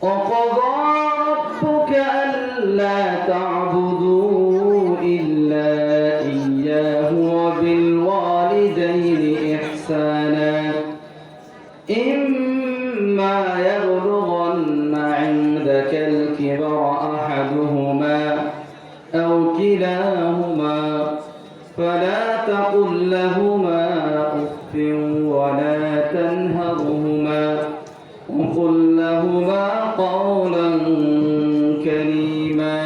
وقضى ربك ألا تعبدوا إلا إياه وبالوالدين إحسانا إما يبلغن عندك الكبر أحدهما أو كلاهما فلا تقل لهما أف ولا تنهرهما وقل لهما قولا كريما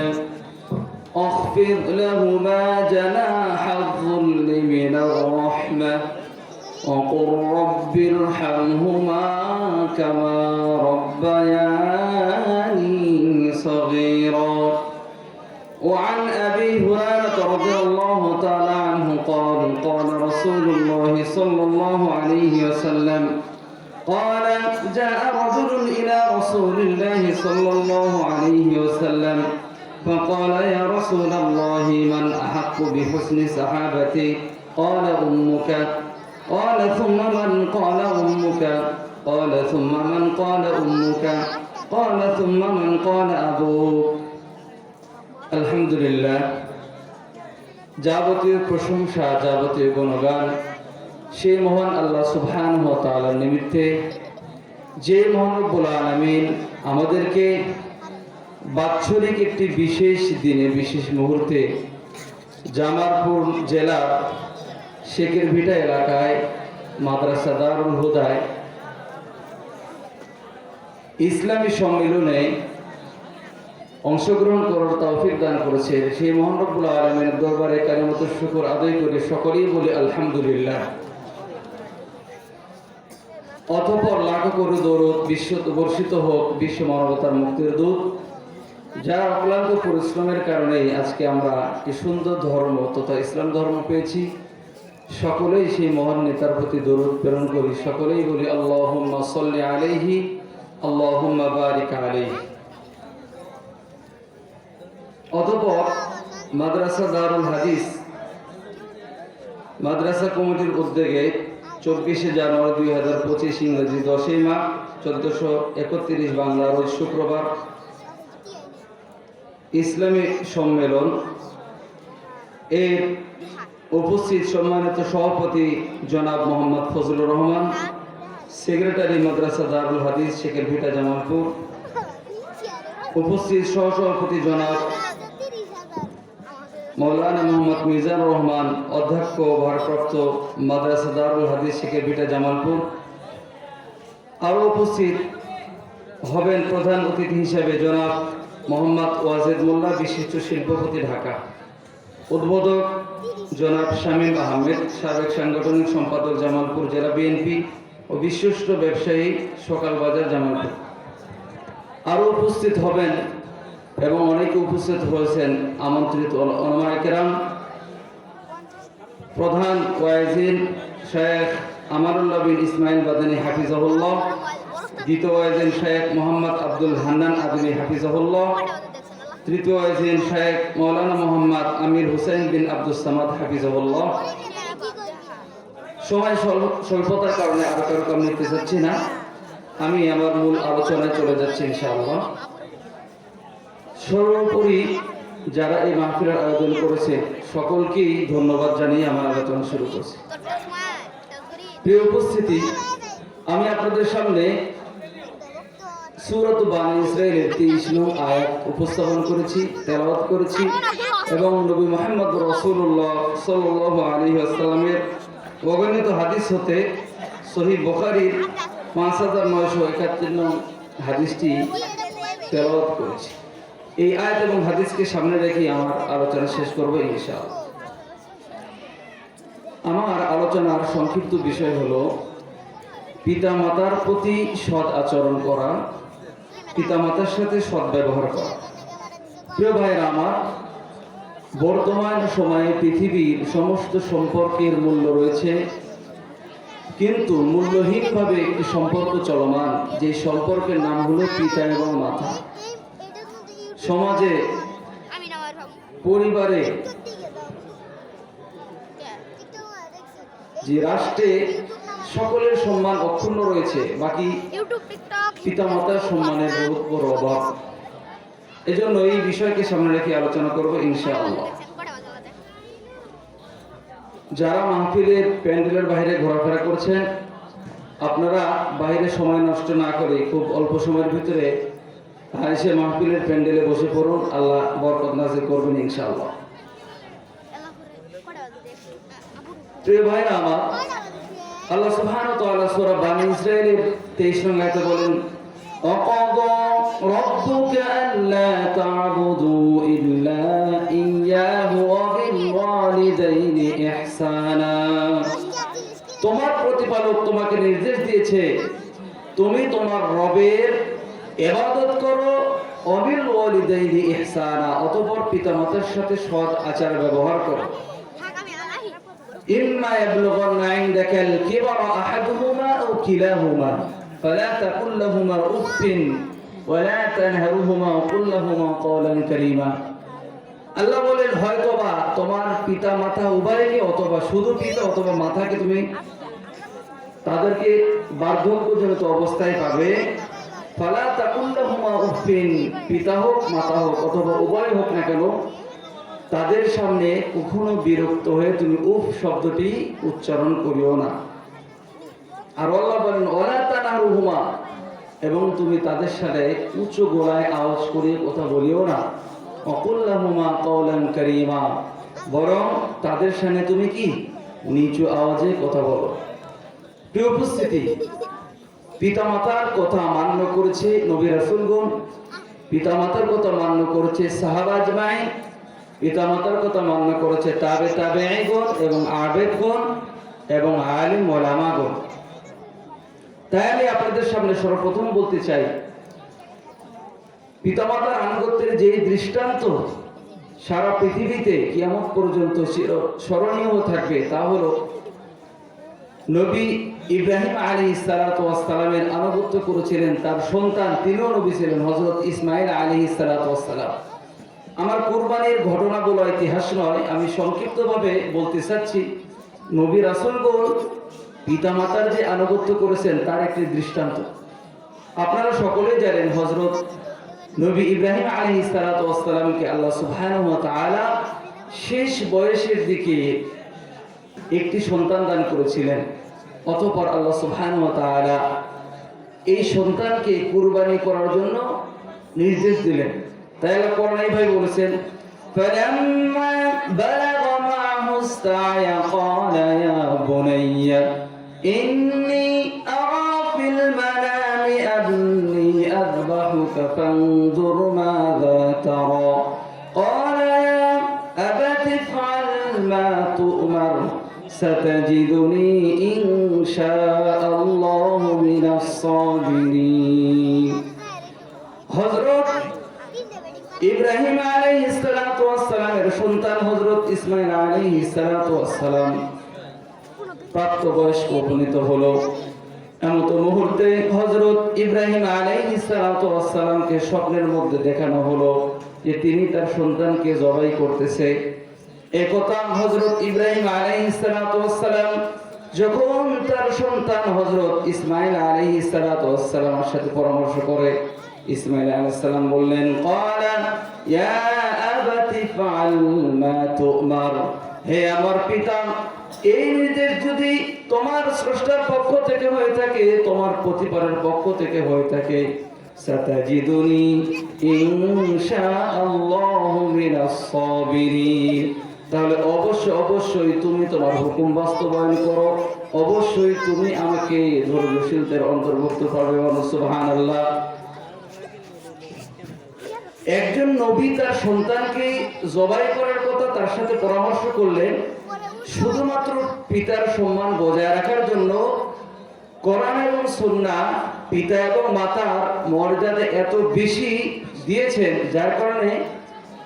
واخفض لهما جناح الذل من الرحمة وقل رب ارحمهما كما ربياني صغيرا. وعن أبي هريرة رضي الله تعالى عنه قال قال رسول الله صلى الله عليه وسلم قال جاء رجل إلى رسول الله صلى الله عليه وسلم فقال يا رسول الله من أحق بحسن صحابتي؟ قال أمك. قال ثم من؟ قال أمك. قال ثم من؟ قال أمك. قال ثم من؟ قال أبوك. আলহামদুলিল্লাহ, যাবতীয় প্রশংসা, যাবতীয় গুণগান সেই মহান আল্লাহ সুবহানাহু ওয়া তাআলার নিমিত্তে, যে মহান রব্বুল আলামিন আমাদেরকে বাৎসরিক একটি বিশেষ দিনে, বিশেষ মুহূর্তে জামালপুর জেলার শেখেরভিটা এলাকায় মাদ্রাসা দারুল হুদায় ইসলামী সম্মেলনে অংশগ্রহণ করার তৌফিক দান করেছে, সেই মহান রব্বুল আলামিনের দরবারে কালিমাতুশ শুকর আদায় করে সকলেই বলি আলহামদুলিল্লাহ। অতঃপর লাখো কোটি দরুদ বর্ষিত হোক বিশ্ব মানবতার মুক্তির দূত, যারা অক্লান্ত পরিশ্রমের কারণে আজকে আমরা একটি সুন্দর ধর্ম তথা ইসলাম ধর্ম পেয়েছি। সকলেই সেই মহান নেতার প্রতি দরুদ প্রেরণ করি, সকলেই বলি আল্লাহুম্মা সাল্লি আলাইহি আল্লাহুম্মা বারিক আলাইহি। অতঃপর মাদ্রাসা দারুল হাদিস মাদ্রাসা কমিটির উদ্যোগে 24শে জানুয়ারি 2025 ইংরেজি 10ই মাঘ 1431 বাংলা রোজ শুক্রবার ইসলামী সম্মেলন এর উপস্থিত সম্মানিত সভাপতি জনাব মোহাম্মদ ফজলুর রহমান, সেক্রেটারি মাদ্রাসা দারুল হাদিস শেখেরভিটা জামালপুর, উপস্থিত সহসভাপতি জনাব মৌলানা মোহাম্মদ মিজানুর রহমান, অধ্যক্ষ ভারপ্রাপ্ত মাদ্রাসা দারুল হাদিস শেখেরভিটা জামালপুর। আরও উপস্থিত হবেন প্রধান অতিথি হিসেবে জনাব মোহাম্মদ ওয়াজেদ মোল্লা, বিশিষ্ট শিল্পপতি ঢাকা। উদ্বোধক জনাব শামীম আহমেদ, সাবেক সাংগঠনিক সম্পাদক জামালপুর জেলা বিএনপি ও বিশিষ্ট ব্যবসায়ী সকাল বাজার জামালপুর। আরও উপস্থিত হবেন এবং অনেকে উপস্থিত হয়েছেন আমন্ত্রিত উলামায়ে কেরাম, প্রধান ওয়াইজিন শেখ আমারুল্লাহ বিন ইসমাইল বাদানী হাফিজাহুল্লাহ, দ্বিতীয় ওয়াইজিন শেখ মোহাম্মদ আব্দুল হান্নান আদমি হাফিজাহুল্লাহ, তৃতীয় ওয়াইজিন শেখ মৌলানা মোহাম্মদ আমির হুসাইন বিন আব্দুস সামাদ হাফিজাহুল্লাহ। সময় স্বল্পতার কারণে আরো কারো কম নিতে চাচ্ছি না, আমি আমার মূল আলোচনায় চলে যাচ্ছি ইনশাআল্লাহ। সর্বোপরি যারা এই মাহফিলের আয়োজন করেছে সকলকেই ধন্যবাদ জানিয়ে আমার আলোচনা শুরু করছি। প্রিয় উপস্থিতি, আমি আপনাদের সামনে সূরাত বানী ইসরাঈলের 23 নং আয়াত উপস্থাপন করেছি, তেলাওয়াত করেছি এবং নবী মুহাম্মদ রাসূলুল্লাহ সাল্লাল্লাহু আলাইহি ওয়াসাল্লামের অগণিত হাদিস হতে সহিহ বুখারীর 5971 নং হাদিসটি তেলাওয়াত করেছি। এই আয়াত এবং হাদিসকে সামনে রেখে আমার আলোচনা শেষ করব ইনশাআল্লাহ। আমার আলোচনার সংক্ষিপ্ত বিষয় হলো পিতামাতার প্রতি সৎ আচরণ করা, পিতামাতার সাথে সৎ ব্যবহার করা। প্রিয় ভাইরা আমার, বর্তমান সময়ে পৃথিবীর সমস্ত সম্পর্কের মূল্য রয়েছে, কিন্তু মূল্যহীনভাবে একটি সম্পর্ক চলমান, যে সম্পর্কের নাম হলো পিতা এবং মাতা। সমাজে, পরিবারে, যে রাষ্ট্রে সকলের সম্মান অক্ষুণ্ণ রয়েছে, বাকি পিতামাতার সম্মানের বহুত বড় অভাব। এজন্য এই বিষয়কে সামনে রেখে আলোচনা করব ইনশাআল্লাহ। যারা মাহফিলের প্যান্ডেলের বাইরে ঘোরাফেরা করছেন, আপনারা বাইরে সময় নষ্ট না করে খুব অল্প সময়ের ভিতরে এসে মাহফিলের প্যান্ডেলে বসে পড়ুন। আল্লাহ বরকত নাজিল করবেন ইনশাআল্লাহ। প্রিয় ভাইরা আমার, আল্লাহ সুবহানাহু ওয়া তাআলা সূরা বানী ইসরাঈলের 23 নং আয়াতে বলেন, وَقَضَى رَبُّكَ أَلَّا تَعْبُدُوا إِلَّا إِيَّاهُ وَبِالْوَالِدَيْنِ إِحْسَانًا। তোমার প্রতিপালক তোমাকে নির্দেশ দিয়েছে তুমি তোমার রবের ইবাদত করো, ওয়াবিল ওয়ালিদাইনি ইহসানা, অতঃপর পিতামাতার সাথে সৎ আচার ব্যবহার করো। ইম্মা ইয়াবলুগান্না ইনদাকাল কিবারা আহাদুহুমা আও কিলাহুমা ফালা তাকুল লাহুমা উফফিন ওয়ালা তানহারহুমা ওয়া কুল লাহুমা কওলান কারীমা। আল্লাহ বলেন, হয়তোবা তোমার পিতা মাতা উভয়কে, অথবা শুধু পিতা অথবা মাতাকে তুমি তাদেরকে বার্ধক্যজনিত অবস্থায় পাবে। ফালা তাকুল লাহুমা উফফিন, পিতা হোক মাতা হোক অথবা উভয় হোক না কেন, তাদের সামনে কখনো বিরক্ত হয়ে তুমি উফ শব্দটি উচ্চারণ করিও না। আর আল্লাহ বলেন, ওয়ালা তানহারহুমা, এবং তুমি তাদের সাথে উচ্চ গলায় আওয়াজ করে কথা বলিও না। ওয়া কুল লাহুমা কওলান কারীমা, বরং তাদের সামনে তুমি কি নিচু আওয়াজে কথা বলো। প্রিয় উপস্থিতি, পিতামাতার কথা মান্য করেছে নবী রাসূলগণ, পিতামাতার কথা মান্য করেছে সাহাবা আজমাইন, পিতামাতার কথা মান্য করেছে তাবেঈগণ এবং আবেদগণ এবং আলিম ওলামাগণ। তাই আমি আপনাদের সামনে সর্বপ্রথম বলতে চাই, পিতামাতার আনুগত্যের যে দৃষ্টান্ত সারা পৃথিবীতে কিয়ামত পর্যন্ত স্মরণীয় থাকবে, তা হলো নবী ইব্রাহিম আলাইহিস সালাতু ওয়াস সালামের আনুগত্য করেছিলেন তার সন্তান, তিনিও নবী ছিলেন, হযরত ইসমাঈল আলাইহিস সালাতু ওয়াস সালাম। আমার কুরবানির ঘটনাগুলো ইতিহাস নয়, আমি সংক্ষিপ্তভাবে বলতে চাচ্ছি, নবী রাসূলগণ পিতামাতার যে আনুগত্য করেছেন তার একটি দৃষ্টান্ত। আপনারা সকলেই জানেন, হযরত নবী ইব্রাহিম আলাইহিস সালাতু ওয়াস সালামকে আল্লাহ সুবহানাহু ওয়া তাআলা শেষ বয়সের দিকে একটি সন্তান দান করেছিলেন। অতঃপর আল্লাহ সুবহানাহু ওয়া তাআলা এই সন্তানকে কুরবানি করার জন্য নির্দেশ দিলেন। তাই আল্লাহ কোরআনে ভাই বলেছেন, فَلَمَّا بَلَغَ مَعَهُ السَّعْيَ قَالَ يَا بُنَيَّ إِنِّي أَرَىٰ فِي الْمَنَامِ أَنِّي أَذْبَحُكَ فَانظُرْ مَاذَا تَرَىٰ قَالَ يَا أَبَتِ افْعَلْ مَا تُؤْمَرُ سَتَجِدُنِي إِن شَاءَ اللَّهُ مِنَ الصَّابِرِينَ। হযরত ইব্রাহিম আলাইহিস সালাতু ওয়াস সালামের সন্তান হযরত ইসমাঈল আলাইহিস সালাতু ওয়াস সালাম প্রাপ্তবয়স্ক উপনীত হলো। এমত মুহূর্তে হযরত ইব্রাহিম আলাইহিস সালাতু ওয়াস সালামকে স্বপ্নের মধ্যে দেখানো হলো যে তিনি তার সন্তানকে জবাই করতেছে। একথা হযরত ইব্রাহিম আলাইহিস সালাতু ওয়াস সালাম যখন তার সন্তান হযরত ইসমাঈল আলাইহিস সালাতু ওয়াস সালামের সাথে পরামর্শ করে, ইসমাঈল আলাইহিস সালাম বললেন, ক্বালা ইয়া আবাতি ফাআল মা তু'মার, হে আমার পিতা, এই নির্দেশ যদি তোমার স্রষ্টার পক্ষ থেকে হয়ে থাকে, তোমার প্রতিপালকের পক্ষ থেকে হয়ে থাকে, সাতাজিদুনি ইনশাআল্লাহু মিনাস সাবিরিন, তাহলে অবশ্যই তুমি তোমার হুকুম বাস্তবায়ন করো, অবশ্যই তুমি আমাকে ধৈর্যশীলদের অন্তর্ভুক্ত পাবে। সুবহানাল্লাহ। একজন নবী তার সন্তানকে জবাই করার কথা তার সাথে পরামর্শ করলেন শুধুমাত্র পিতার সম্মান বজায় রাখার জন্য। কোরআন এবং সুন্নাহ পিতা এবং মাতার মর্যাদা এত বেশি দিয়েছেন, যার কারণে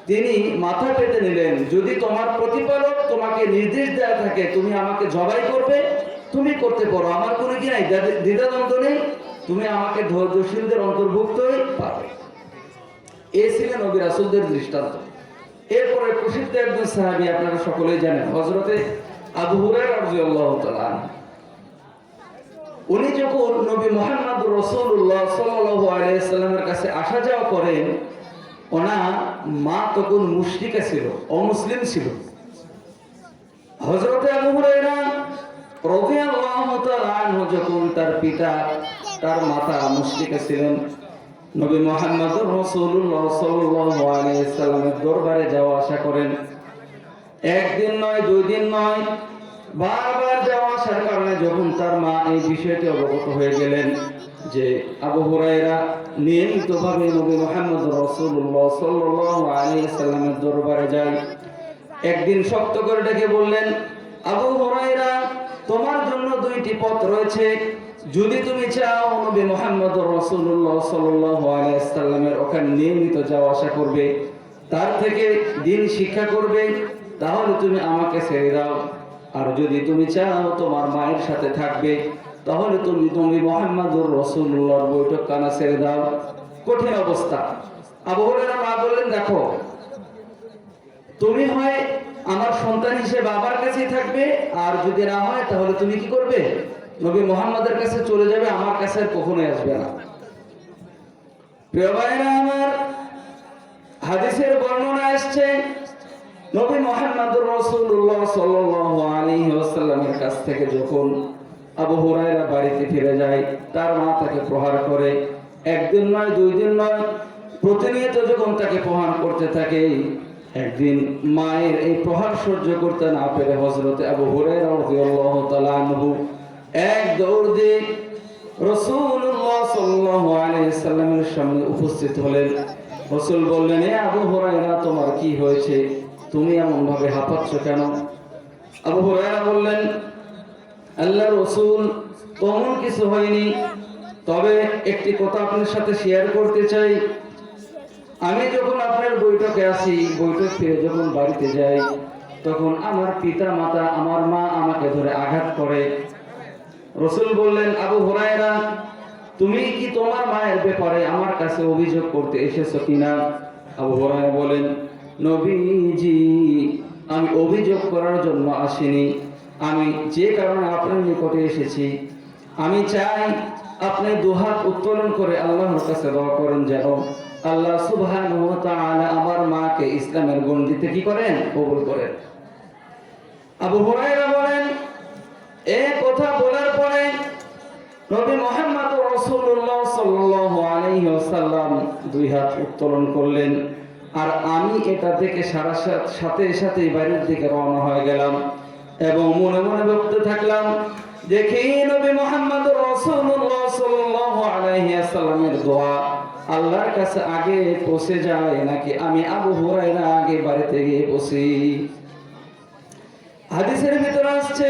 তিনি মাথা পেতে নিলেন, যদি তোমার প্রতিপালক তোমাকে নির্দেশ দেওয়া থাকে তুমি আমাকে জবাই করবে, তুমি করতে পারো, আমার কোনো কি নাই, দ্বিধাদ্বন্দ্ব নেই, তুমি আমাকে ধৈর্যশীলদের অন্তর্ভুক্তই পাবে। এই ছিলেন নবী রাসূলদের দৃষ্টান্ত। এরপরে প্রসিদ্ধ একজন সাহাবী আপনারা সকলেই জানেন, হযরতে আবু হুরায়রা রাদিয়াল্লাহু তাআলা। উনি যখন নবী মুহাম্মদ রাসূলুল্লাহ সাল্লাল্লাহু আলাইহি সাল্লামের কাছে আসা যাওয়া করেন, ওনার মা তখন মুশরিকা ছিল, অমুসলিম ছিল। হযরত আবু হুরায়রা রাদিয়াল্লাহু তাআলা আনহু যখন তার পিতা, তার মাতা মুশরিকা ছিলেন, নবী মুহাম্মদ রাসূলুল্লাহ সাল্লাল্লাহু আলাইহি সাল্লামের দরবারে যাওয়া আসা করেন। একদিন নয়, দুই দিন নয়, বারবার যাওয়া আসার কারণে যখন তার মা এই বিষয়টি অবগত হয়ে গেলেন যে আবু হুরায়রা নিয়মিতভাবে নবী মুহাম্মদ রাসূলুল্লাহ সাল্লাল্লাহু আলাইহি সাল্লামের দরবারে যায়, একদিন শক্ত করে ডেকে বললেন, আবু হুরায়রা, তোমার জন্য দুইটি পথ রয়েছে। যদি তুমি চাও নবী মুহাম্মদ রাসূলুল্লাহ সাল্লাল্লাহু আলাইহি সাল্লামের ওখানে নিয়মিত যাওয়া আসা করবে, তার থেকে দ্বীন শিক্ষা করবে, তাহলে তুমি আমাকে ছেড়ে দাও। আর যদি তুমি চাও তোমার মায়ের সাথে থাকবে, তাহলে তুমি নবী মুহাম্মদুর রাসূলুল্লাহর বৈঠক কানা ছেড়ে দাও। কঠিন অবস্থা। আবু হুরায়রা মা বললেন, দেখো, তুমি হয় আমার সন্তান হিসেবে বাবার কাছেই থাকবে, আর যদি না হয় তাহলে তুমি কি করবে? নবী মুহাম্মদের কাছে চলে যাবে, আমার কাছে আর কখনোই আসবে না। প্রিয় ভাইরা আমার, হাদিসের বর্ণনা আসছে নবী মুহাম্মদুর রাসূলুল্লাহ সাল্লাল্লাহু আলাইহি ওয়াসাল্লামের কাছ থেকে যখন আবু হুরায়রা বাড়িতে ফিরে যায়, তার মা তাকে প্রহার করে। একদিন নয়, দুই দিন নয়, প্রতিনিয়ত যখন তাকে প্রহার করতে থাকে, একদিন মায়ের এই প্রহার সহ্য করতে না পেরে হযরত আবু হুরায়রা রাদিয়াল্লাহু তাআলা আনহু এক দৌড় দিয়ে রাসূলুল্লাহ সাল্লাল্লাহু আলাইহি সাল্লামের সামনে উপস্থিত হলেন। রাসূল বললেন, এ আবু হুরায়রা, তোমার কি হয়েছে? তুমি এমন ভাবে হাঁপাচ্ছ কেন? আবু হুরায়রা বললেন, আল্লাহর রাসূল, তেমন কিছু হয়নি, তবে একটি কথা আপনার সাথে শেয়ার করতে চাই। আমি যখন আপনার বৈঠকে আসি, বৈঠক ফিরে যখন বাড়িতে যাই, তখন আমার পিতা মাতা, আমার মা আমাকে ধরে আঘাত করে। রাসূল বললেন, আবু হুরায়রা, তুমি কি তোমার মায়ের ব্যাপারে আমার কাছে অভিযোগ করতে এসেছো কিনা? আবু হুরায়রা বলেন, নবীজি, আমি অভিযোগ করার জন্য আসিনি, আমি যে কারণে আপনার নিকটে এসেছি, আমি চাই আপনি দুহাত উত্তোলন করে আল্লাহর কাছে দোয়া করেন যেন আল্লাহ সুবহানাহু ওয়া তাআলা আমার মাকে ইসলামের গণ্ডিতে কি করেন? কবুল করেন। আবু হুরায়রা বলেন, এই কথা বলার পরে নবী মুহাম্মদ রাসূলুল্লাহ সাল্লাল্লাহু আলাইহি ওয়াসাল্লাম দুই হাত উত্তোলন করলেন, আর আমি এটা দেখে সাথে সাথে বাড়ির দিকে রওনা হয়ে গেলাম এবং মনে মনে ভাবতে থাকলাম, দেখি নবী মুহাম্মদ রাসূলুল্লাহ সাল্লাল্লাহু আলাইহি ওয়াসাল্লামের দোয়া আল্লাহর কাছে আগে পৌঁছে যায় নাকি আমি আবু হুরায়রা আগে বাড়িতে গিয়ে পৌঁছি। হাদিসের ভিতরে আসছে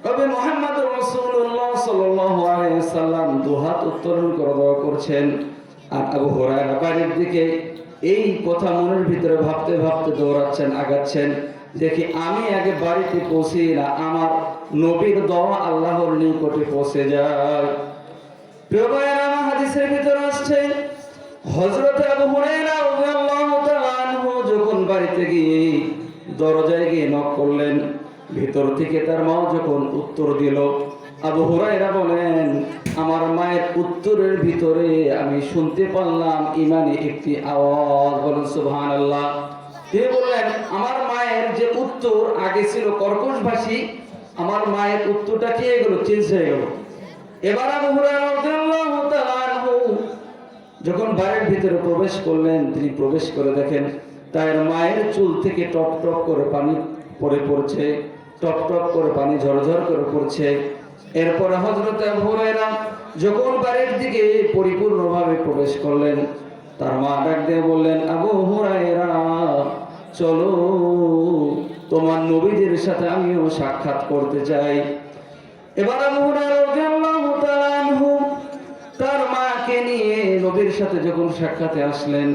নবী মুহাম্মদ রাসূলুল্লাহ সাল্লাল্লাহু আলাইহি ওয়াসাল্লাম দুহাত উত্তোলন করে দোয়া করছেন, আর আবু হুরায়রা বাড়ির দিকে এই কথা মনের ভিতরে ভাবতে ভাবতে দৌড়াচ্ছেন, আগাচ্ছেন, দেখি আমি আগে বাড়িতে পৌঁছি না আমার নবীর দোয়া আল্লাহর নিকটে পৌঁছে যায়। প্রিয় ভাইরা, হাদিসের ভিতরে আসছে হযরত আবু হুরায়রা রাদিয়াল্লাহু তাআলা আনহু যখন বাড়িতে গিয়ে দরজায় গিয়ে নক করলেন, ভিতর থেকে তার মা যখন উত্তর দিল, আবু হুরায়রা বলেন, আমার মায়ের উত্তরের ভিতরে আমি শুনতে পারলাম ইমানি একটি আওয়াজ। বলেন সুবহানাল্লাহ। তিনি বললেন, আমার মায়ের যে উত্তর আগে ছিল কর্কশ ভাষী, আমার মায়ের উত্তরটা কি হয়ে গেল? চেঞ্জ হয়ে গেল। এবার আবু হুরায়রা রাদিয়াল্লাহু তাআলা আনহু যখন বাড়ির ভিতরে প্রবেশ করলেন, তিনি প্রবেশ করে দেখেন তার মায়ের চুল থেকে টপ টপ করে পানি পড়ে পড়ছে, টপ টপ করে পানি ঝরঝর করে পড়ছে। এরপরে হযরত আবু হুরায়রা যখন বাড়ির দিকে পরিপূর্ণভাবে প্রবেশ করলেন, তার মা ডাক দিয়ে বললেন, আবু হুরায়রা, চলো, তোমার নবীদের সাথে আমিও সাক্ষাৎ করতে চাই। এবার আবু হুরায়রা রাদিয়াল্লাহু তাআলা আনহু তার মাকে নিয়ে নবীর সাথে যখন সাক্ষাতে আসলেন,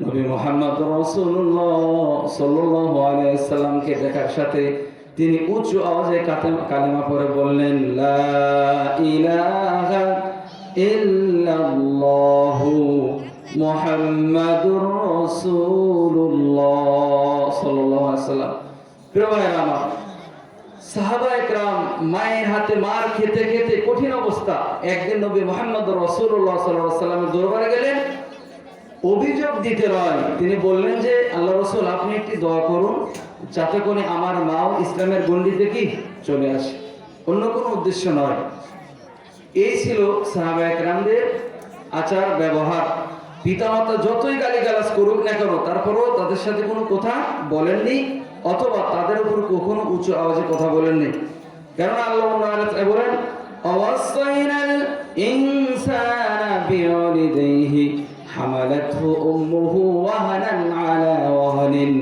নবী মুহাম্মদ রাসূলুল্লাহ সাল্লাল্লাহু আলাইহি সাল্লামকে দেখার সাথে তিনি উচ্চ আওয়াজে কালেমা পড়ে বললেন, লা ইলাহা ইল্লাল্লাহু মুহাম্মাদুর রাসূলুল্লাহ সাল্লাল্লাহু আলাইহি সাল্লাম। প্রিয় ভাইরা আমার, সাহাবায়ে কেরাম মায়ের হাতে মার খেতে খেতে কঠিন অবস্থা। একদিন নবী মুহাম্মদ রাসূলুল্লাহ সাল্লাল্লাহু আলাইহি ওয়াসাল্লামের দরবারে গেলেন, অভিযোগ দিতে নয়, তিনি বললেন যে আল্লাহ রাসূল আপনি একটি দোয়া করুন যাতে করে আমার মাও ইসলামের গণ্ডিতে কি চলে আসে, অন্য কোনো উদ্দেশ্য নয়। এই ছিল সাহাবায়ে কেরামদের আচার ব্যবহার। পিতামাতা যতই গালিগালাজ করুক না কেন তারপরেও তাদের সাথে কোনো কথা বলেননি, অথবা তাদের উপর কখনো উঁচু আওয়াজে কথা বলেননি। কারণ আল্লাহ বলেন ওয়াসাইনাল ইনসানা বিওয়ালিদাইহি হামালাতহু উম্মুহু ওয়াহানান আলা ওয়াহানিন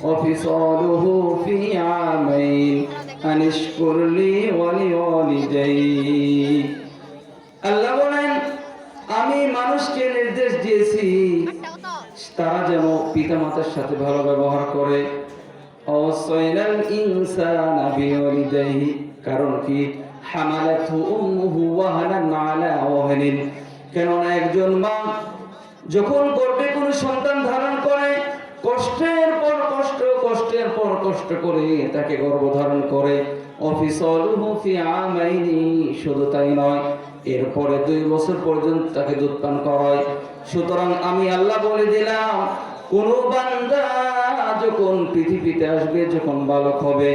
ওয়া ফিসালুহু ফি আমাইন আনিশকুর লি ওয়া লিওয়ালিদাইক। আল্লাহ বলেন আমি মানুষকে নির্দেশ দিয়েছি তারা যেন পিতামাতার সাথে ভালো ব্যবহার করে। ওয়াসাইনাল ইনসানা বিওয়ালিদাইহি, কারণ কি হামালাতহু উম্মুহু ওয়াহানান আলা ওয়াহানিন, কেননা একজন মা যখন গর্ভে কোনো সন্তান ধারণ করে কষ্টের পর কষ্ট, কষ্টের পর কষ্ট করে তাকে গর্ভধারণ করে। অফিসালুহু ফি আমাইনি, শুধু তাই নয় এরপরে 2 বছর পর্যন্ত তাকে দুধ পান করায়। সুতরাং আমি আল্লাহ বলে দিলাম কোন বান্দা যখন পৃথিবীতে আসবে, যখন বালক হবে,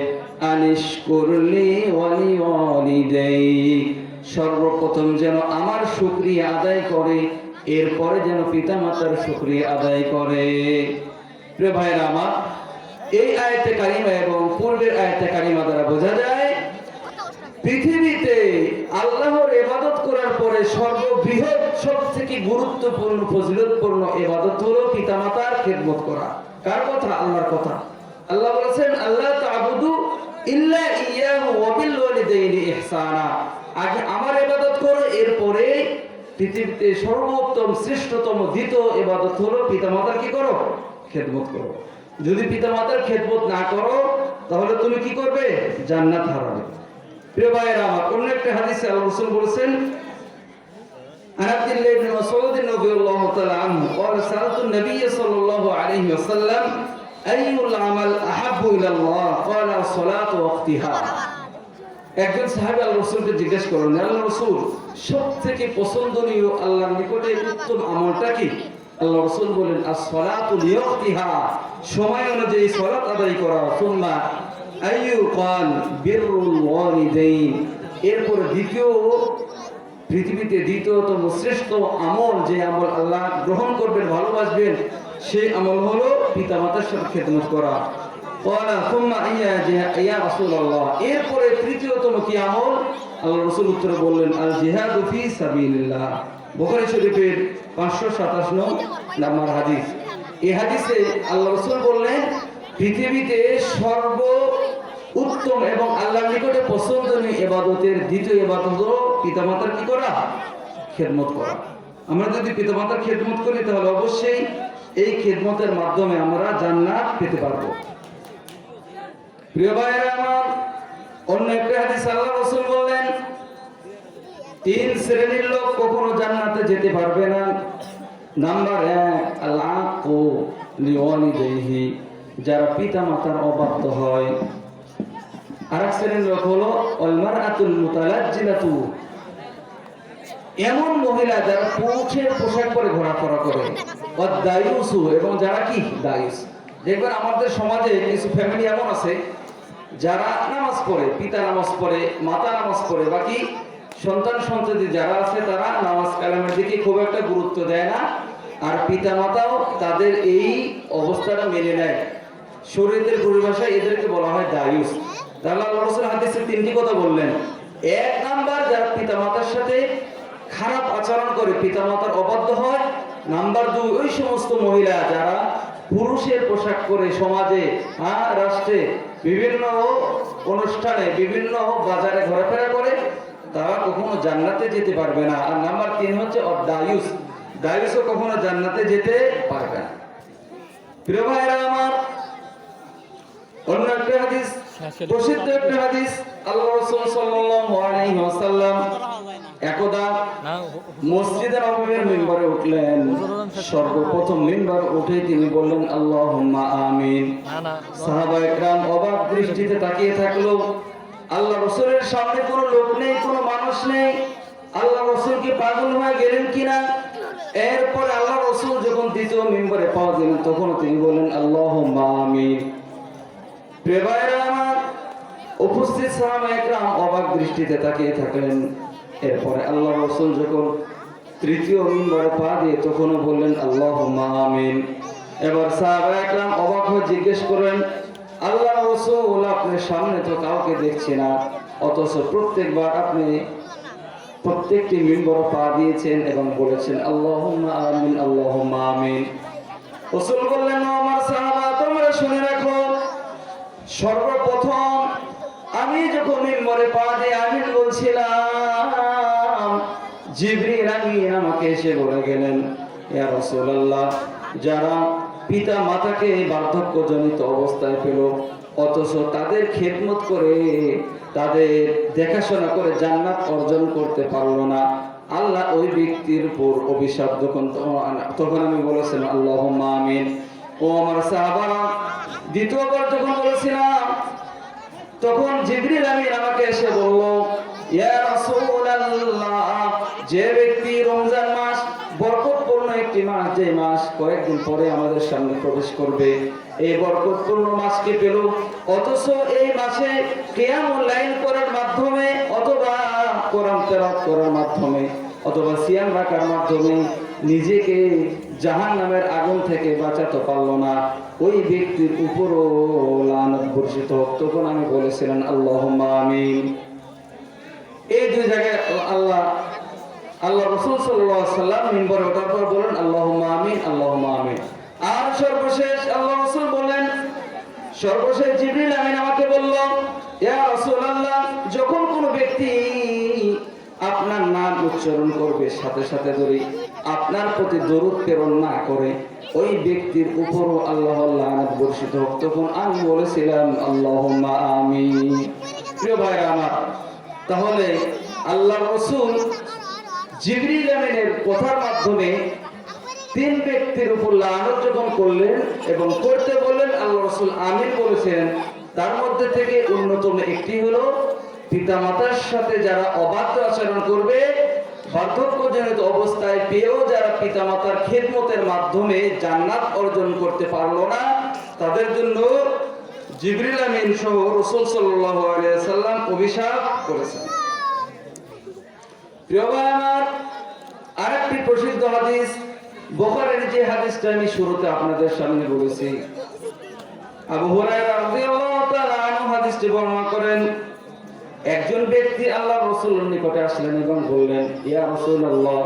আনিশকুরলি ওয়া লিওয়ালিদাইক, সর্বপ্রথম যেন আমার শুকরিয়া আদায় করে, এরপরে যেন পিতামাতার শুকরিয়া আদায় করে। প্রিয় ভাইরা আমার, এই আয়াতে কারিমা এবং পূর্বের আয়াতে কারিমা দ্বারা বোঝা যায় পৃথিবীতে আল্লাহর ইবাদত করার পরে সর্ববৃহৎ সবথেকে গুরুত্বপূর্ণ ফজিলতপূর্ণ ইবাদত হলো পিতামাতার খেদমত করা। কার কথা? আল্লাহর কথা। আল্লাহ বলেছেন আল্লাহ তা'বুদু ইল্লা ইয়াহু ওয়া বিল ওয়ালিদাইনি ইহসানা, আগে আমার ইবাদত করো, এরপরে পৃথিবীতে সর্বোত্তম শ্রেষ্ঠতম দ্বিতীয় ইবাদত হলো পিতামাতার কি করো? খেদমত করো। যদি পিতামাতার খেদমত না করো তাহলে তুমি কি করবে? জান্নাত হারাবে। প্রিয় ভাইরা আমার, অন্য একটা হাদিসে আল্লাহ রাসূল বলেছেন عن عبد الله بن مسعود رضي الله تعالى عنه قال سألت النبي صلى الله عليه وسلم أي العمل أحب إلى الله قال الصلاة وقتها। একজন সাহাবী আল্লাহ রাসূলকে জিজ্ঞেস করলেন, আল্লাহ রাসূল সবথেকে পছন্দনীয় আল্লাহর নিকটে উত্তম আমলটা কি? আল্লাহ রাসূল বলেন as-salatu liwaqtiha, সময় অনুযায়ী সালাত আদায় করা। সুন্নাহ আইয়ু কাল বিররুল ওয়ালিদাইন, এরপর দ্বিতীয় পৃথিবীতে দ্বিতীয়তম শ্রেষ্ঠ আমল, যে আমল আল্লাহ গ্রহণ করবেন, ভালোবাসবেন, সেই আমল হলো পিতামাতার সাথে খেদমত করা। ক্বালা সুম্মা ইয়া রাসূলুল্লাহ, এরপরে তৃতীয়তম কি আমল? আল্লাহ রাসূল উত্তরে বললেন আল জিহাদু ফি সাবিলিল্লাহ। বুখারী শরীফের 527 নম্বর হাদিস। এই হাদিসে আল্লাহ রাসূল বললেন পৃথিবীতে সর্ব উত্তম এবং আল্লাহর নিকটে পছন্দনীয় ইবাদতের দ্বিতীয় ইবাদত হলো পিতামাতার কি করা? খেদমত করা। আমরা যদি পিতামাতার খেদমত করি তাহলে অবশ্যই এই খেদমতের মাধ্যমে আমরা জান্নাত পেতে পারবো। প্রিয় ভাইরা আমার, অন্য একটা হাদিসে আল্লাহ রাসূল বললেন 3 শ্রেণীর লোক কখনো জান্নাতে যেতে পারবে না। নাম্বার 1 আল-আকু লিওয়ালিদাইহি, যারা পিতামাতার অবাধ্য হয়। আরেক শ্রেণীর লোক হলো আল মারআতুল মুতালাজ্জিলাতু, এমন মহিলা যারা পুরুষের পোশাক পরে ঘোরাফেরা করে। ওয়াদ-দায়ুসু, এবং যারা কি দায়ুস। দেখবেন আমাদের সমাজে কিছু ফ্যামিলি এমন আছে যারা নামাজ পড়ে, পিতা নামাজ পড়ে, মাতা নামাজ পড়ে, বাকি সন্তান সন্ততি যারা আছে তারা নামাজ কালামের দিকে খুব একটা গুরুত্ব দেয় না, আর পিতা মাতাও তাদের এই অবস্থাটা মেনে নেয়। শরীয়তের পরিভাষায় এদেরকে বলা হয় দায়ুস। তাহলে আল্লাহ রাসূল হাদিসে 3টি কথা বললেন। 1 নাম্বার, যারা পিতামাতার সাথে খারাপ আচরণ করে, পিতামাতার অবাধ্য হয়। নাম্বার 2, ওই সমস্ত মহিলা যারা পুরুষের পোশাক পরে সমাজে, রাষ্ট্রে, বিভিন্ন অনুষ্ঠানে, বিভিন্ন বাজারে ঘোরাফেরা করে, তারা কখনো জান্নাতে যেতে পারবে না। আর নাম্বার 3 হচ্ছে দায়ুস, দায়ুসও কখনো জান্নাতে যেতে পারবে না। প্রিয় ভাইরা আমার, অন্য একটা হাদিস, প্রসিদ্ধ একটা হাদিস, আল্লাহ রাসূল সাল্লাল্লাহু আলাইহি ওয়াসাল্লাম একদা মসজিদে নববীর মিম্বরে উঠলেন। সর্বপ্রথম মিম্বর উঠে তিনি বললেন আল্লাহুম্মা আমিন। সাহাবায়ে কেরাম অবাক দৃষ্টিতে তাকিয়ে থাকলো। আল্লাহ রসুলের সামনে কোনো লোক নেই, কোনো মানুষ নেই। আল্লাহ রসুল কি পাগল হয়ে গেলেন কিনা? এরপরে আল্লাহ রসুল যখন দ্বিতীয় মিম্বরে পাওয়া দিলেন, তখন তিনি বললেন আল্লাহুম্মা আমিন। প্রিয় ভাইরা আমার, উপস্থিত সাহাবায়ে কেরাম অবাক দৃষ্টিতে তাকিয়ে থাকলেন। এরপরে আল্লাহ রসুল যখন তৃতীয় মিম্বরে পা দিয়ে তখনও বললেন আল্লাহুম্মা আমিন। এবার সাহাবায়ে কেরাম অবাক হয়ে জিজ্ঞেস করেন, আল্লাহ রসুল আপনার সামনে তো কাউকে দেখছি না, অথচ প্রত্যেকবার আপনি প্রত্যেকটি মিম্বর পা দিয়েছেন এবং বলেছেন আল্লাহুম্মা আমিন, আল্লাহুম্মা আমিন। রাসূল বললেন, আমার সাহাবা তোমরা শুনে রাখো, সর্বপ্রথম আমি যখন মিম্বরে পা দিয়ে আমিন বলছিলাম, জিবরিল আমিন আমাকে এসে বলে গেলেন, ইয়া রাসূলুল্লাহ, যারা পিতা মাতাকে বার্ধক্যজনিত অবস্থায় পেল, অথচ তাদের খেদমত করে তাদের দেখাশোনা করে জান্নাত অর্জন করতে পারলো না, আল্লাহ ওই ব্যক্তির উপর অভিশাপ। তখন আমি বলেছিলাম আল্লাহুম্মা আমিন। ও আমার সাহাবারা, দ্বিতীয়বার যখন বলেছিলাম, তখন জিবরিল আমিন আমাকে এসে বলল, ইয়া রাসূলুল্লাহ, যে ব্যক্তি রমজান মাস বরকতপূর্ণ একটি মাস, যে মাস কয়েকদিন পরে আমাদের সামনে প্রবেশ করবে, এই বরকতপূর্ণ মাসকে পেল, অথচ এই মাসে কিয়ামুল লাইল করার মাধ্যমে অথবা কোরআন তেলাওয়াত করার মাধ্যমে অথবা সিয়াম রাখার মাধ্যমে নিজেকে জাহান্নামের আগুন থেকে বাঁচাতে পারলো না, ওই ব্যক্তির উপরও লানত বর্ষিত হোক। তখন আমি বলেছিলাম আল্লাহুম্মা আমিন। এই দুই জায়গায় আল্লাহ রাসূল সাল্লাল্লাহু আলাইহি ওয়াসাল্লাম মিম্বরে ওঠার পর বলেন আল্লাহুম্মা আমিন, আল্লাহুম্মা আমিন। আর সর্বশেষ আল্লাহ রাসূল বলেন, সর্বশেষ জিবরিল আমিন আমাকে বলল, ইয়া রাসূলুল্লাহ, যখন কোনো ব্যক্তি আপনার নাম উচ্চারণ করবে, সাথে সাথে যদি আপনার প্রতি দরুদ প্রেরণ না করে, ওই ব্যক্তির উপরও আল্লাহর লানত বর্ষিত হোক। তখন আমি বলেছিলাম আল্লাহুম্মা আমিন। প্রিয় ভাইরা আমার, তাহলে আল্লাহ রাসূল জিবরিল আমিনের কথার মাধ্যমে তিন ব্যক্তির উপর লানত যখন করলেন এবং করতে বললেন, আল্লাহ রাসূল আমিন বলেছেন। তার মধ্যে থেকে অন্যতম একটি হলো পিতামাতার সাথে যারা অবাধ্য আচরণ করবে, বার্ধক্যজনিত অবস্থায় পেয়েও যারা পিতামাতার খেদমতের মাধ্যমে জান্নাত অর্জন করতে পারলো না, তাদের জন্য জিবরিল আমিন সহ রাসূল সাল্লাল্লাহু আলাইহি ওয়াসাল্লাম অভিশাপ করেছেন। প্রিয় ভাই আমার, আরেকটি প্রসিদ্ধ হাদিস, বুখারীর যে হাদিসটা আমি শুরুতে আপনাদের সামনে বলেছি, আবু হুরায়রা রাদিয়াল্লাহু তাআলা আনহু হাদিসটি বর্ণনা করেন, একজন ব্যক্তি আল্লাহর রাসূলের নিকটে আসলেন এবং বললেন, ইয়া রাসূলুল্লাহ,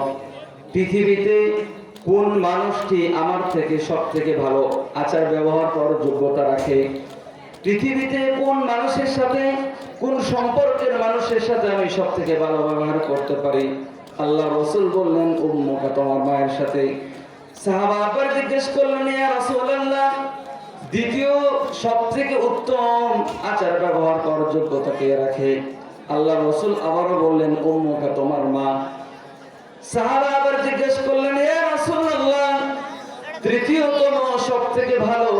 পৃথিবীতে কোন মানুষটি আমার থেকে সবথেকে ভালো আচার ব্যবহার করার যোগ্যতা রাখে? পৃথিবীতে কোন মানুষের সাথে, কোন সম্পর্কের মানুষের সাথে আমি সবথেকে ভালো ব্যবহার করতে পারি? আল্লাহ রাসূল বললেন, উম্মুকা, তোমার মায়ের সাথে। সাহাবা আবার জিজ্ঞেস করলেন, ইয়া রাসূলুল্লাহ, দ্বিতীয় সবথেকে উত্তম আচার ব্যবহার করার যোগ্যতা কে রাখে? আল্লাহ রাসূল আবারও বললেন, উম্মুকা, তোমার মা। সাহাবা আবার জিজ্ঞেস করলেন, ইয়া রাসূলুল্লাহ, তৃতীয়তম সবথেকে ভালো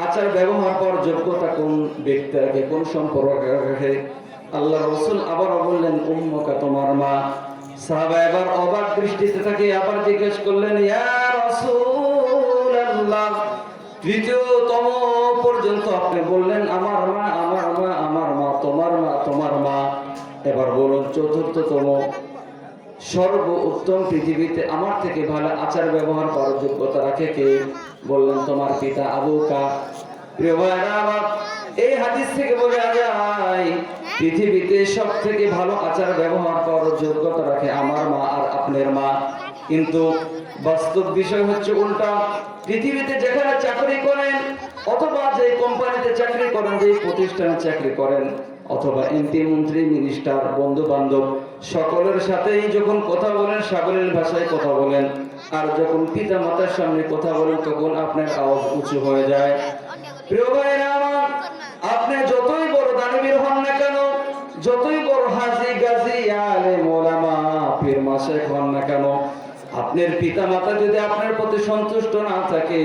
আচার ব্যবহার করার যোগ্যতা কোন ব্যক্তি রাখে, কোন সম্পর্ক রাখে? আল্লাহ রাসূল আবারও বললেন, উম্মুকা, তোমার মা। সাহাবা এবার অবাক দৃষ্টিতে তাকে আবার জিজ্ঞেস করলেন, ইয়া রাসূলুল্লাহ, তৃতীয়তম পর্যন্ত আপনি বললেন আমার মা, আমার মা, আমার মা, তোমার মা, তোমার মা, এবার বলুন চতুর্থতম সর্বোত্তম পৃথিবীতে আমার থেকে ভালো আচার ব্যবহার করার যোগ্যতা রাখে কে? বললেন, তোমার পিতা আবুকা। প্রিয় ভাইরা আমার, এই হাদিস থেকে বোঝা যায় পৃথিবীতে সব থেকে ভালো আচার ব্যবহার করার যোগ্যতা রাখে আমার মা আর আপনার মা। কিন্তু বাস্তব বিষয় হচ্ছে উল্টা। পৃথিবীতে যেখানে চাকরি করেন, অথবা যে কোম্পানিতে চাকরি করেন, যে প্রতিষ্ঠানে চাকরি করেন, অথবা এমপি, মন্ত্রী, মিনিস্টার, বন্ধু বান্ধব, সকলের সাথেই যখন কথা বলেন সাগরের ভাষায় কথা বলেন, আর যখন পিতা মাতার সামনে কথা বলেন তখন আপনার আওয়াজ উঁচু হয়ে যায়। প্রিয় ভাইরা আমার, আপনি যতই বড় দানবীর হন না কেন, যতই বড় হাজি, গাজী, আলেম, ওলামা, পীর, মাশায়েখ হন না কেন, আপনার পিতা মাতা যদি আপনার প্রতি সন্তুষ্ট না থাকে,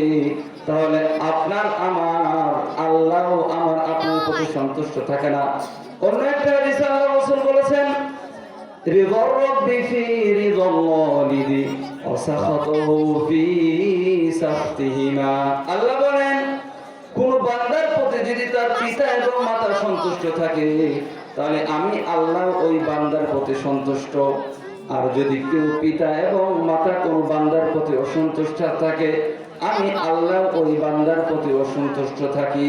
তাহলে আপনার, আমার, আল্লাহ আমার আপনার প্রতি সন্তুষ্ট থাকে না। অন্য একটা হাদিসে আল্লাহ রাসূল বলেছেন রিদার রাব্বি ফি রিদাল ওয়ালিদি ওয়া সাখাতুহু ফি সাখতিহিমা। আল্লাহ বলেন কোন বান্দার প্রতি যদি তার পিতা এবং মাতা সন্তুষ্ট থাকে তাহলে আমি আল্লাহ ওই বান্দার প্রতি সন্তুষ্ট। আর যদি কেউ পিতা এবং মাতা কোন বান্দার প্রতি অসন্তুষ্ট থাকে আমি আল্লাহ ওই বান্দার প্রতি অসন্তুষ্ট থাকি।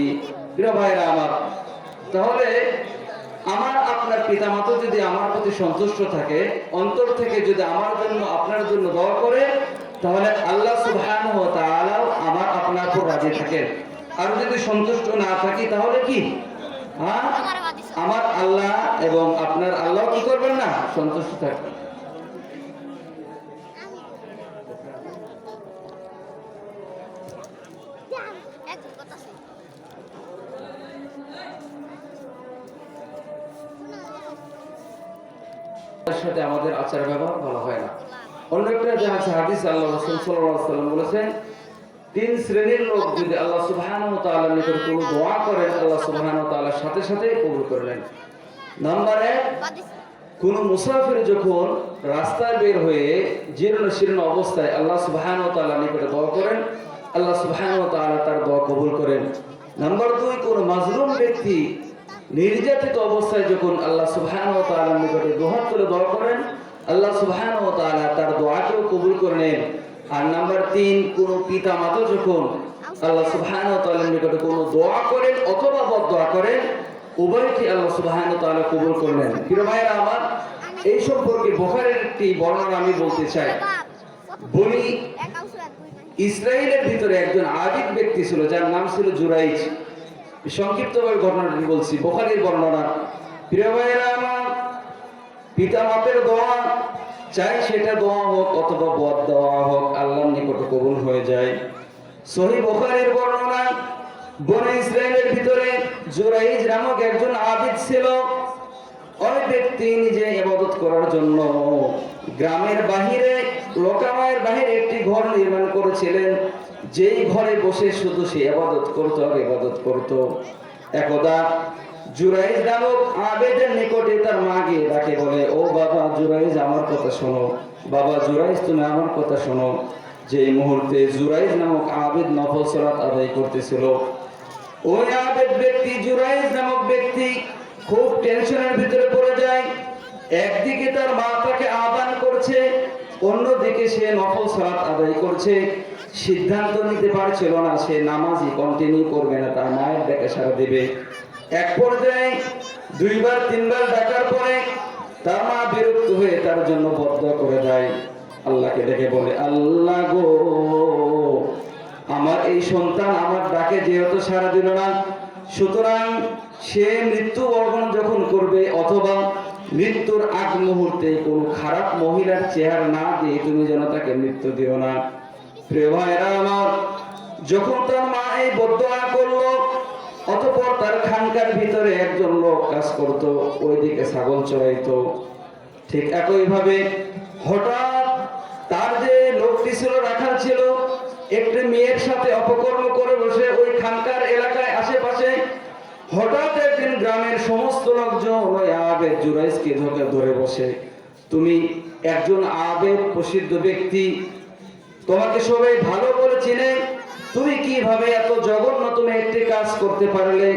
প্রিয় ভাইরা আমার, তাহলে আমার আপনার পিতা মাতা যদি আমার প্রতি সন্তুষ্ট থাকে, অন্তর থেকে যদি আমার জন্য আপনার জন্য দোয়া করে, তাহলে আল্লাহ সুবহানাহু ওয়া তাআলা আমার আপনার উপর রাজি থাকেন। আর যদি সন্তুষ্ট না থাকি তাহলে কি আমার আল্লাহ এবং আপনার আল্লাহ কি করবেন না, সন্তুষ্ট থাকবেন। তার সাথে আমাদের আচার ব্যবহার ভালো হয় না। অন্য একটা হাদিস আল্লাহ রাসূল সাল্লাল্লাহু আলাইহি ওয়াসাল্লাম বলেছেন তিন শ্রেণীর লোক যদি আল্লাহ সুবহানাহু ওয়া তাআলার নিকট কোনো দোয়া করেন আল্লাহ সুবহানাহু ওয়া তাআলা সাথে সাথে কবুল করলেন। নাম্বার 1, কোন মুসাফির যখন রাস্তায় বের হয়ে জীর্ণ শীর্ণ অবস্থায় আল্লাহ সুবহানাহু ওয়া তাআলার নিকটে দোয়া করেন আল্লাহ সুবহানাহু ওয়া তাআলা তার দোয়া কবুল করেন। নাম্বার 2, কোন মাজলুম ব্যক্তি নির্যাতিত অবস্থায় যখন আল্লাহ সুবহানাহু ওয়া তাআলার নিকটে দুহাত তুলে দোয়া করেন আল্লাহ সুবহানাহু ওয়া তাআলা তার দোয়াকেও কবুল করে নেন। আর নাম্বার 3, কোন পিতা মাতা যখন আল্লাহ সুবহানাহু ওয়া তাআলার নিকটে কোনো দোয়া করেন অথবা বদদোয়া করেন উভয়কে আল্লাহ সুবহানাহু ওয়া তাআলা কবুল করে নেন। প্রিয় ভাইরা আমার, এই সম্পর্কে বুখারীর একটি বর্ণনা আমি বলতে চাই। বনি ইসরাইলের ভিতরে একজন আবিদ ব্যক্তি ছিল যার নাম ছিল জুরাইজ। সংক্ষিপ্তভাবে ঘটনাটি বলছি, বুখারীর বর্ণনা। প্রিয় ভাইরা আমার, পিতা মাতার দোয়া চাই সেটা দোয়া হোক অথবা বদ দেওয়া হোক আল্লাহর নিকট কবুল হয়ে যায়। সহিহ বুখারীর বর্ণনা, বনি ইসরাইলের ভিতরে জুরাইজ নামক একজন আবিদ ছিল। ওই ব্যক্তি নিজে ইবাদত করার জন্য গ্রামের বাহিরে লোকালয়ের বাহিরে একটি ঘর নির্মাণ করেছিলেন, যেই ঘরে বসে শুধু সে ইবাদত করত আর ইবাদত করত। একদা জুরাইজ নামক আবেদের নিকটে তার মা গিয়ে ডাকে বলে, ও বাবা জুরাইজ আমার কথা শোনো, বাবা জুরাইজ তুমি আমার কথা শোনো। যে মুহূর্তে জুরাইজ নামক আবেদ নফল সালাত আদায় করতেছিল, ওই আবেদ ব্যক্তি জুরাইজ নামক ব্যক্তি খুব টেনশনের ভিতরে পড়ে যায়। একদিকে তার মা তাকে আহ্বান করছে, অন্যদিকে সে নফল সালাত আদায় করছে। সিদ্ধান্ত নিতে পারছিল না সে নামাজই কন্টিনিউ করবে না, তার মায়ের ডাকে সাড়া দেবে। এক পর্যায়ে 2বার 3বার ডাকার পরে তার মা বিরক্ত হয়ে তার জন্য বদদোয়া করে দেয়। আল্লাহকে ডেকে বলে, আল্লাহ গো, আমার এই সন্তান আমার ডাকে যেহেতু সাড়া দিল না, সুতরাং সে মৃত্যুবরণ যখন করবে অথবা মৃত্যুর আগ মুহূর্তে কোন খারাপ মহিলার চেহারা না দিয়ে তুমি যেন তাকে মৃত্যু দিও না। প্রিয় ভাইরা আমার, যখন তার মা এই বদদোয়া করলো, অতঃপর তার খানকার ভিতরে একজন লোক কাজ করত, ওইদিকে ছাগল চড়াইতো। ঠিক একইভাবে হঠাৎ তার যে লোকটি ছিল, রাখাল ছিল, একটি মেয়ের সাথে অপকর্ম করে বসে ওই খানকার এলাকায় আশেপাশে হঠাৎ একদিন গ্রামের সমস্ত লোকজন ওই আবেদ জুরাইজকে ধরে বসে, তুমি একজন আবেদ প্রসিদ্ধ ব্যক্তি, তোমাকে সবাই ভালো বলে চিনে, তুমি কিভাবে এত জঘন্য তুমি একটি কাজ করতে পারলে?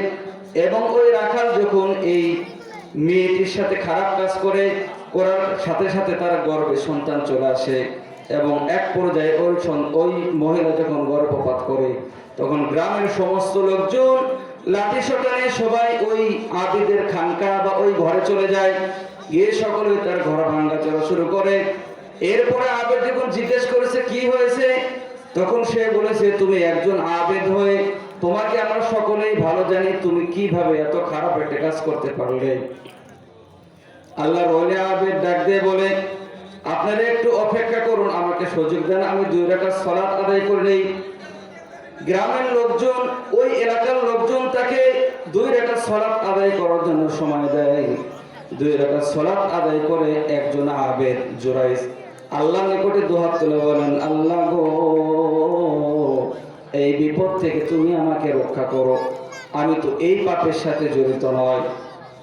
এবং ওই রাখাল যখন এই মেয়েটির সাথে খারাপ কাজ করার সাথে সাথে তার গর্ভে সন্তান চলে আসে এবং এক পর্যায়ে ওই মহিলা যখন গর্ভপাত করে, তখন গ্রামের সমস্ত লোকজন লাঠি সোটা নিয়ে সবাই ওই আবিদের খানকা বা ওই ঘরে চলে যায়। গিয়ে সকলে তার ঘর ভাঙ্গা চলা শুরু করে। এরপরে আবেদ যখন জিজ্ঞেস করেছে কি হয়েছে, তখন সে বলেছে, তুমি একজন আবেদ হয়ে তোমাকে আমরা সকলেই ভালো জানি, তুমি কিভাবে এত খারাপ একটা কাজ করতে পারলে? আল্লাহর ওলি আবেদ ডাক দিয়ে বলে, আপনারা একটু অপেক্ষা করুন, আমাকে সুযোগ দেন, আমি 2 রাকাত সালাত আদায় করে নেই। গ্রামের লোকজন, ওই এলাকার লোকজন তাকে 2 রাকাত সালাত আদায় করার জন্য সময় দেয়। 2 রাকাত সালাত আদায় করে একজন আবেদ জুরাইজ আল্লাহর নিকটে দুহাত তুলে বলেন, আল্লাহ গো, এই বিপদ থেকে তুমি আমাকে রক্ষা করো, আমি তো এই পাপের সাথে জড়িত নয়।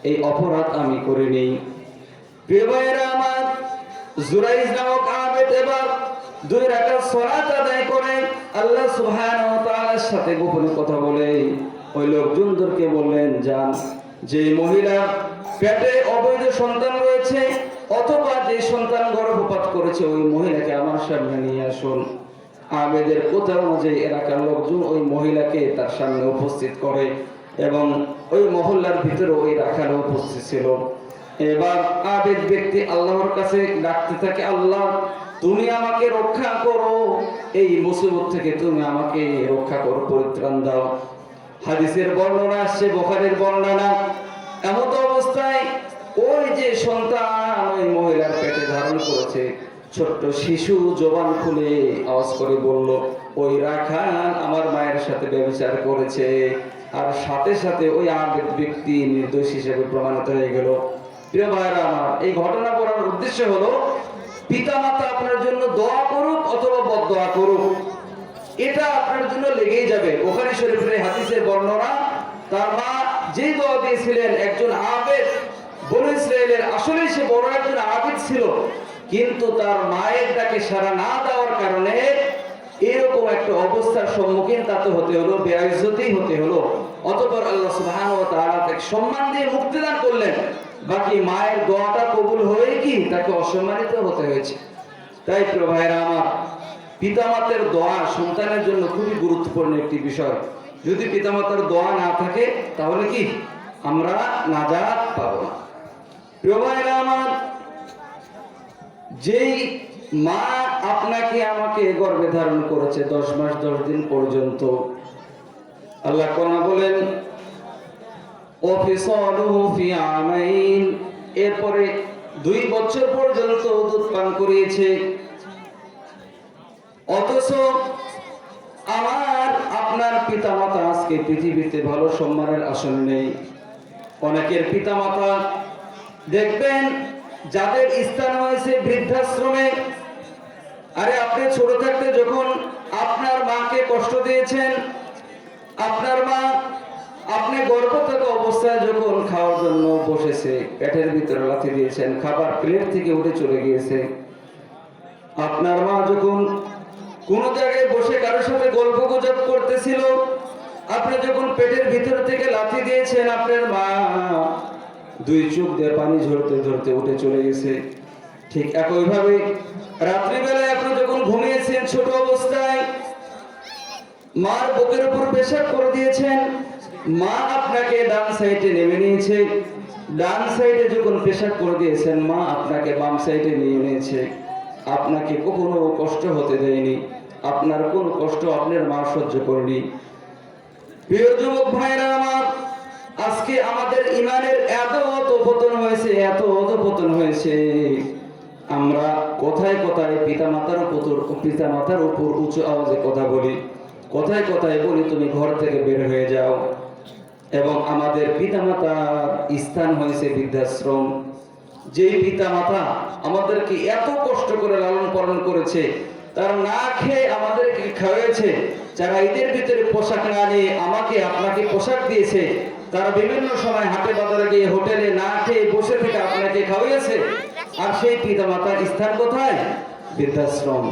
এই অপরাধ আমি করিনি। প্রিয় ভাইয়েরা আমার, জুরাইজ নামক আবেদ এবার 2 রাকাত সালাত আদায় করে আল্লাহ সুবহানাহু ওয়া তাআলার সাথে গোপনে কথা বলে ওই লোকজনদেরকে বললেন, যান, যে মহিলা পেটে অবৈধ সন্তান রয়েছে অথবা যে সন্তান গর্ভপাত করেছে ওই মহিলাকে আমার সামনে নিয়ে আসুন। আবেদের কথা অনুযায়ী এলাকার লোকজন ওই মহিলাকে তার সামনে উপস্থিত করে এবং ওই মহল্লার ভিতরে ওই রাখাল উপস্থিত ছিল। এবার আবেদ ব্যক্তি আল্লাহর কাছে ডাকতে থাকে, আল্লাহ তুমি আমাকে রক্ষা করো, এই মুসিবত থেকে তুমি আমাকে রক্ষা করো, পরিত্রাণ দাও। হাদিসের বর্ণনা আসছে, বুখারীর বর্ণনা, এমত অবস্থায় ওই যে সন্তান ওই মহিলার পেটে ধারণ করেছে, ছোট্ট শিশু জবান খুলে আওয়াজ করে বলল, ওই রাখাল আমার মায়ের সাথে ব্যভিচার করেছে। আর সাথে সাথে ওই আবেদ ব্যক্তি নির্দোষ হিসেবে প্রমাণিত হয়ে গেল। প্রিয় ভাইরা আমার, এই ঘটনা বলার উদ্দেশ্য হলো পিতা মাতা আপনার জন্য দোয়া করুক অথবা বদদোয়া করুক, এটা আপনার জন্য লেগেই যাবে। বুখারী শরীফের হাদিসের বর্ণনা, তার মা যেই দোয়া দিয়েছিলেন, একজন আবেদ বনু ইসরাইলের, আসলে সে বড় একজন আবেদ ছিল, কিন্তু তার মায়ের ডাকে সাড়া না দেওয়ার কারণে এরকম একটা অবস্থার সম্মুখীন তাতে হতে হলো, বেইজ্জতি হতে হলো। অতঃপর আল্লাহ সুবহানাহু ওয়া তাআলা তাকে সম্মান দিয়ে মুক্তি দান করলেন, বাকি মায়ের দোয়াটা কবুল হয়ে কি তাকে অসম্মানিত হতে হয়েছে। তাই প্রিয় ভাইরা আমার, পিতামাতার দোয়া সন্তানের জন্য খুবই গুরুত্বপূর্ণ একটি বিষয়। যদি পিতামাতার দোয়া না থাকে তাহলে কি আমরা নাজাত পাবো না। প্রিয় ভাইরা আমার, যেই মা আপনাকে আমাকে গর্ভে ধারণ করেছে 10 মাস 10 দিন পর্যন্ত, আল্লাহ কোরআনে বলেন ওয়াফিসালুহু ফি আমাইন, এরপরে 2 বছর পর্যন্ত দুধ পান করিয়েছে। অথচ আমার আপনার পিতামাতা আজকে পৃথিবীতে ভালো সম্মানের আসন নেই। অনেকের পিতামাতা দেখবেন যাদের স্থান হয়েছে বৃদ্ধাশ্রমে। আরে আপনি ছোট থাকতে যখন আপনার মাকে কষ্ট দিয়েছেন, আপনার মা আপনি গর্ভ থাকা অবস্থায় যখন খাওয়ার জন্য বসেছে, পেটের ভিতরে লাথি দিয়েছেন, খাবার প্লেট থেকে উঠে চলে গিয়েছে। আপনার মা যখন কোন জায়গায় বসে কারোর সাথে গল্প গুজব করতেছিল, আপনি যখন পেটের ভিতর থেকে লাথি দিয়েছেন, আপনার মা 2 চোখ দিয়ে পানি ঝরতে ঝরতে উঠে চলে গেছে। ঠিক একইভাবে রাত্রিবেলায় আপনি যখন ঘুমিয়েছেন ছোট অবস্থায়, মার বুকের উপর পেশাব করে দিয়েছেন, মা আপনাকে ডান সাইডে নেমে নিয়েছে। ডান সাইডে যখন পেশাব করে দিয়েছেন, মা আপনাকে বাম সাইডে নিয়ে নিয়েছে। আপনাকে কখনো কষ্ট হতে দেয়নি, আপনার কোনো কষ্ট আপনার মা সহ্য করেনি। প্রিয় যুবক ভাইরা আমার, আজকে আমাদের ইমানের এত অধঃপতন হয়েছে, এত অধঃপতন হয়েছে, আমরা কোথায় কোথায় পিতামাতার উপর উঁচু আওয়াজে কথা বলি, কোথায় কোথায় বলি তুমি ঘর থেকে বের হয়ে যাও। এবং আমাদের পিতামাতার স্থান হয়েছে বৃদ্ধাশ্রম। যেই পিতামাতা আমাদেরকে এত কষ্ট করে লালন পালন করেছে, তারা না খেয়ে আমাদেরকে খাওয়াইছে, যারা ঈদের ভিতরে পোশাক না নিয়ে আমাকে আপনাকে পোশাক দিয়েছে, তারা বিভিন্ন সময় হাটে বাজারে গিয়ে হোটেলে না খেয়ে বসে থেকে আপনাকে খাওয়াইছে, আর সেই পিতামাতার স্থান কোথায়? বৃদ্ধাশ্রম।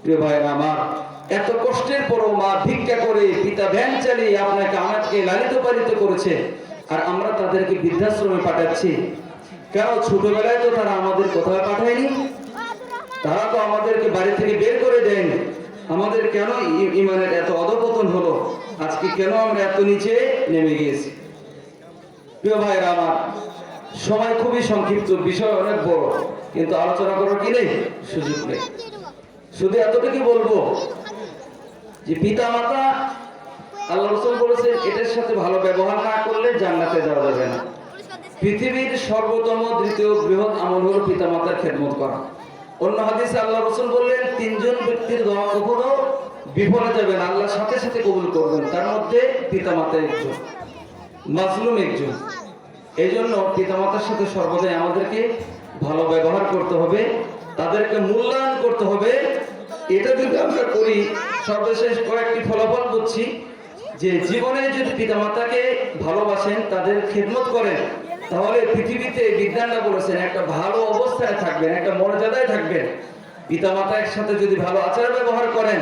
প্রিয় ভাইরা আমার, এত কষ্টের পরও মা ভিক্ষা করে, পিতা ভ্যান চালিয়ে আপনাকে আমাকে লালিত পালিত করেছে, আর আমরা তাদেরকে বৃদ্ধাশ্রমে পাঠাচ্ছি। কেন? ছোটবেলায় তো তারা আমাদের কোথাও পাঠায়নি, তারা তো আমাদেরকে বাড়ি থেকে বের করে দেয়নি। আমাদের কেন ইমানের এত অধঃপতন হলো? আজকে কেন আমরা এত নিচে নেমে গিয়েছি? প্রিয় ভাইরা আমার, সময় খুবই সংক্ষিপ্ত, বিষয় অনেক বড়, কিন্তু আলোচনা করার কি নেই, সুযোগ নেই। শুধু এতটুকু বলবো যে পিতা মাতা, আল্লাহ রাসূল বলেছেন এটার সাথে ভালো ব্যবহার না করলে জান্নাতে যাওয়া যাবে না। পৃথিবীর সর্বোত্তম দ্বিতীয় বৃহৎ আমল হলো পিতা মাতার খেদমত করা। অন্য হাদিসে আল্লাহ রাসূল বললেন 3 জন ব্যক্তির দোয়া কখনো বিফলে যাবে না, আল্লাহ সাথে সাথে কবুল করবেন। তার মধ্যে পিতা মাতা একজন, মাজলুম একজন। এই জন্য পিতা মাতার সাথে সর্বদাই আমাদেরকে ভালো ব্যবহার করতে হবে, তাদেরকে মূল্যায়ন করতে হবে। এটা যদি আমরা করি, সর্বশেষ কয়েকটি ফলাফল বুঝছি যে জীবনে যদি পিতামাতাকে ভালোবাসেন, তাদের খেদমত করেন, তাহলে পৃথিবীতে বিজ্ঞানরা বলেছেন একটা ভালো অবস্থায় থাকবেন, একটা মর্যাদায় থাকবেন পিতামাতার সাথে যদি ভালো আচার ব্যবহার করেন,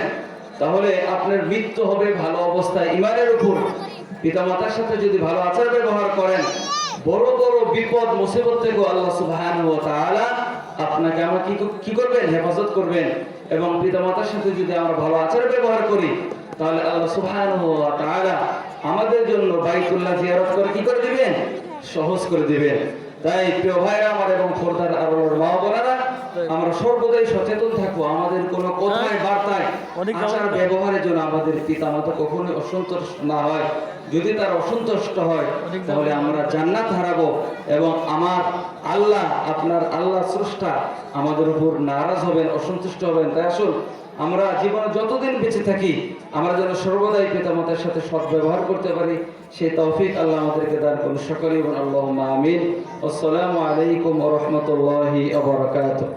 তাহলে আপনার মৃত্যু হবে ভালো অবস্থায় ইমানের উপর। পিতামাতার সাথে যদি ভালো আচার ব্যবহার করেন, বড় বড় বিপদ মুসিবত থেকে আল্লাহ সুবহানাহু ওয়া তাআলা আপনাকে আমরা কি করবেন, হেফাজত করবেন। এবং পিতামাতার সাথে যদি আমরা ভালো আচার ব্যবহার করি, তাহলে আল্লাহ সুবহানাহু ওয়া তাআলা আমাদের জন্য বাইতুল্লাহ জিয়ারত করে কি করে দিবেন, সহজ করে দিবেন। তাই প্রিয় ভাইরা আমার এবং খোরদার আলোর মা বোনেরা, আমরা সর্বদাই সচেতন থাকবো আমাদের কোনো কথায় বার্তায় আচার ব্যবহারের জন্য আমাদের পিতামাতা কখনোই অসন্তুষ্ট না হয়। যদি তারা অসন্তুষ্ট হয়, তাহলে আমরা জান্নাত হারাবো এবং আমার আল্লাহ, আপনার আল্লাহ স্রষ্টা আমাদের উপর নারাজ হবেন, অসন্তুষ্ট হবেন। তাই আসুন আমরা জীবনে যতদিন বেঁচে থাকি, আমরা যেন সর্বদাই পিতামাতার সাথে সৎ ব্যবহার করতে পারি, সেই তৌফিক আল্লাহ আমাদেরকে দান করুন। সকলে বলুন আল্লাহুম্মা আমিন। আসসালামু আলাইকুম ওয়া রাহমাতুল্লাহি ওয়া বারাকাতুহু।